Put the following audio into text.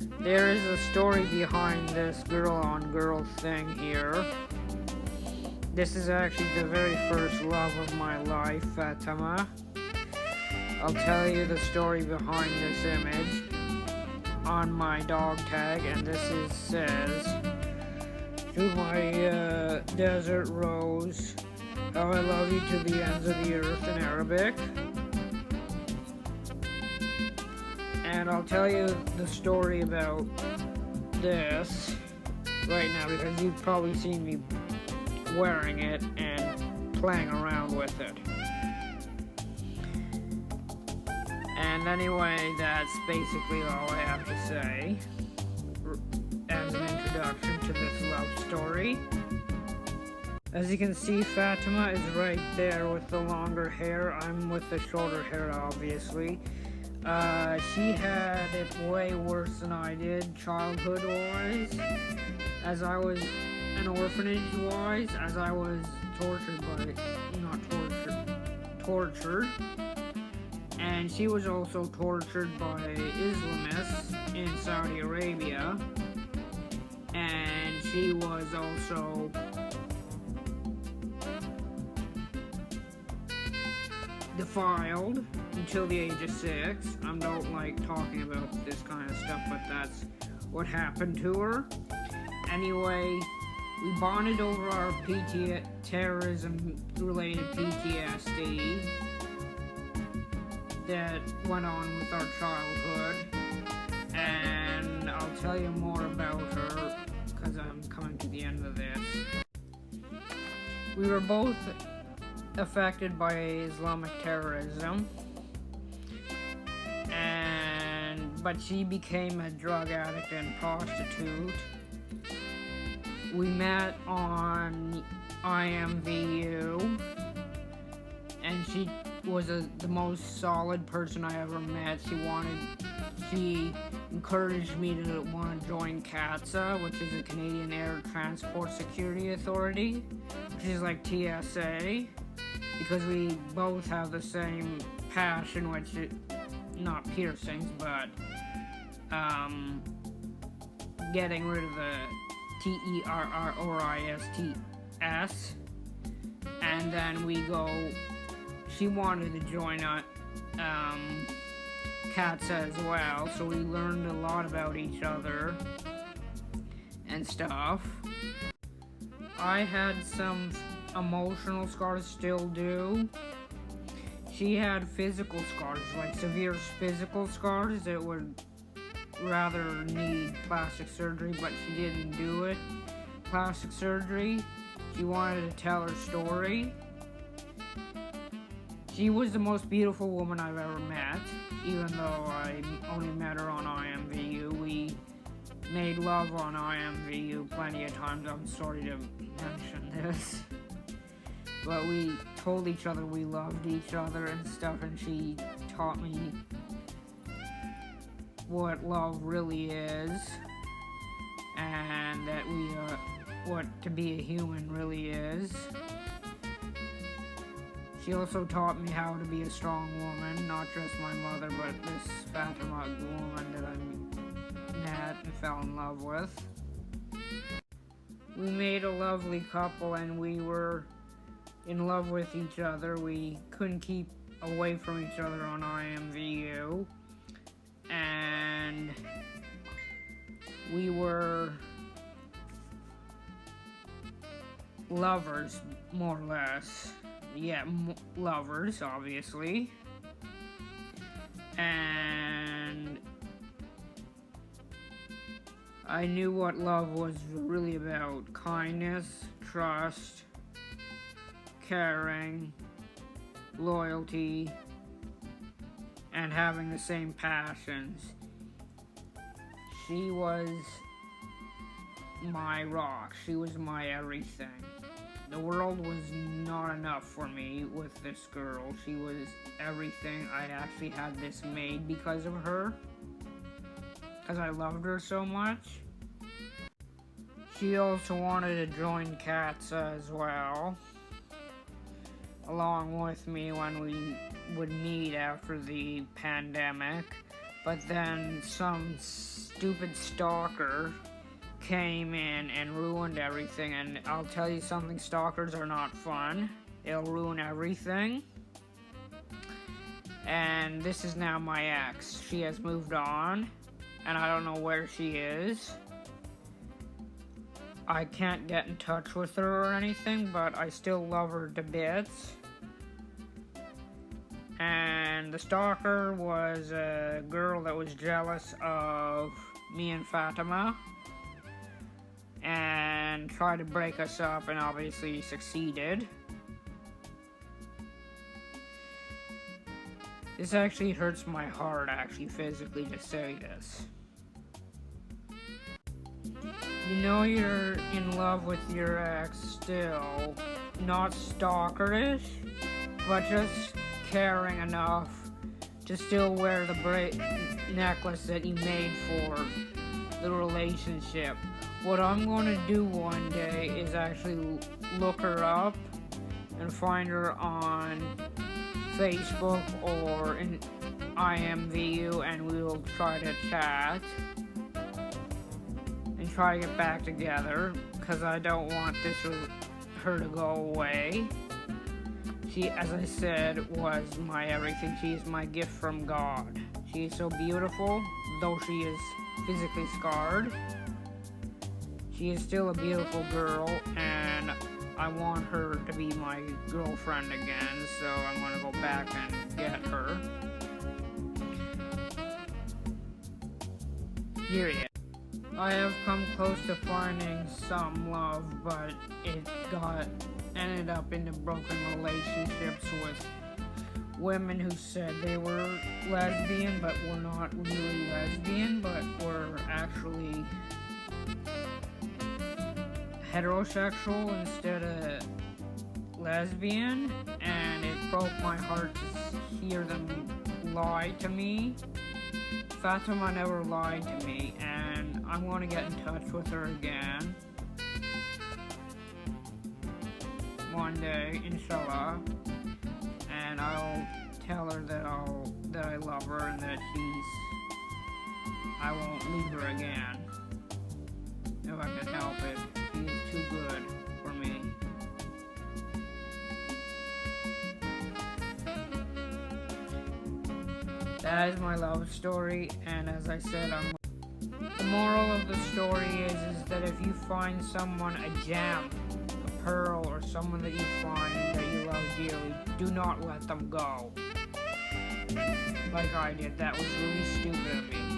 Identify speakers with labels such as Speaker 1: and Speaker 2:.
Speaker 1: There is a story behind this girl-on-girl thing here. This is actually the very first love of my life, Fatima. I'll tell you the story behind this image on my dog tag, and says, "To my desert rose, how I love you to the ends of the earth" in Arabic. And I'll tell you the story about this right now because you've probably seen me wearing it and playing around with it. And anyway, that's basically all I have to say as an introduction to this love story. As you can see, Fatima is right there with the longer hair. I'm with the shorter hair, obviously. She had it way worse than I did, childhood-wise, as I was, and orphanage-wise, as I was tortured, and she was also tortured by Islamists in Saudi Arabia, and she was also defiled until the age of 6. I don't like talking about this kind of stuff, but that's what happened to her. Anyway, we bonded over our terrorism-related PTSD that went on with our childhood, and I'll tell you more about her because I'm coming to the end of this. We were both affected by Islamic terrorism, but she became a drug addict and prostitute. We met on IMVU, and she was the most solid person I ever met. She encouraged me to want to join CATSA, which is the Canadian Air Transport Security Authority, which is like TSA, because we both have the same passion, which is not piercings, but getting rid of the terrorists. And then she wanted to join CATSA as well, so we learned a lot about each other and stuff. I had some emotional scars, still do. She had physical scars, like severe physical scars that would rather need plastic surgery, but she didn't do it. Plastic surgery. She wanted to tell her story. She was the most beautiful woman I've ever met, even though I only met her on IMVU. We made love on IMVU plenty of times. I'm sorry to mention this. But we told each other we loved each other and stuff, and she taught me what love really is, and that what to be a human really is. She also taught me how to be a strong woman, not just my mother, but this Fatima woman that I met and fell in love with. We made a lovely couple, and we were in love with each other. We couldn't keep away from each other on IMVU, and we were lovers, more or less. Yeah, lovers, obviously. And I knew what love was really about: kindness, trust, caring, loyalty, and having the same passions. She was my rock. She was my everything. The world was not enough for me with this girl. She was everything. I actually had this made because of her, because I loved her so much. She also wanted to join CATSA as well, along with me when we would meet after the pandemic, but then some stupid stalker came in and ruined everything. And I'll tell you something, stalkers are not fun. They'll ruin everything. And this is now my ex. She has moved on, and I don't know where she is. I can't get in touch with her or anything, but I still love her to bits. And the stalker was a girl that was jealous of me and Fatima and tried to break us up, and obviously succeeded. This actually hurts my heart, actually, physically, to say this. You know you're in love with your ex still, not stalkerish, but just caring enough to still wear the necklace that you made for the relationship. What I'm going to do one day is actually look her up and find her on Facebook or in IMVU, and we will try to chat and try to get back together, because I don't want her to go away. She, as I said, was my everything. She is my gift from God. She is so beautiful, though she is physically scarred. She is still a beautiful girl, and I want her to be my girlfriend again, so I'm going to go back and get her. Period. I have come close to finding some love, but it ended up into broken relationships with women who said they were lesbian, but were not really lesbian, but were actually heterosexual instead of lesbian, and it broke my heart to hear them lie to me. Fatima never lied to me, and I want to get in touch with her again one day, inshallah, and I'll tell her that I love her and that I won't leave her again if I can help it. She is too good for me. That is my love story, and as I said, the moral of the story is that if you find someone a gem, a pearl, or someone that you find that you love dearly, do not let them go. Like I did. That was really stupid of me.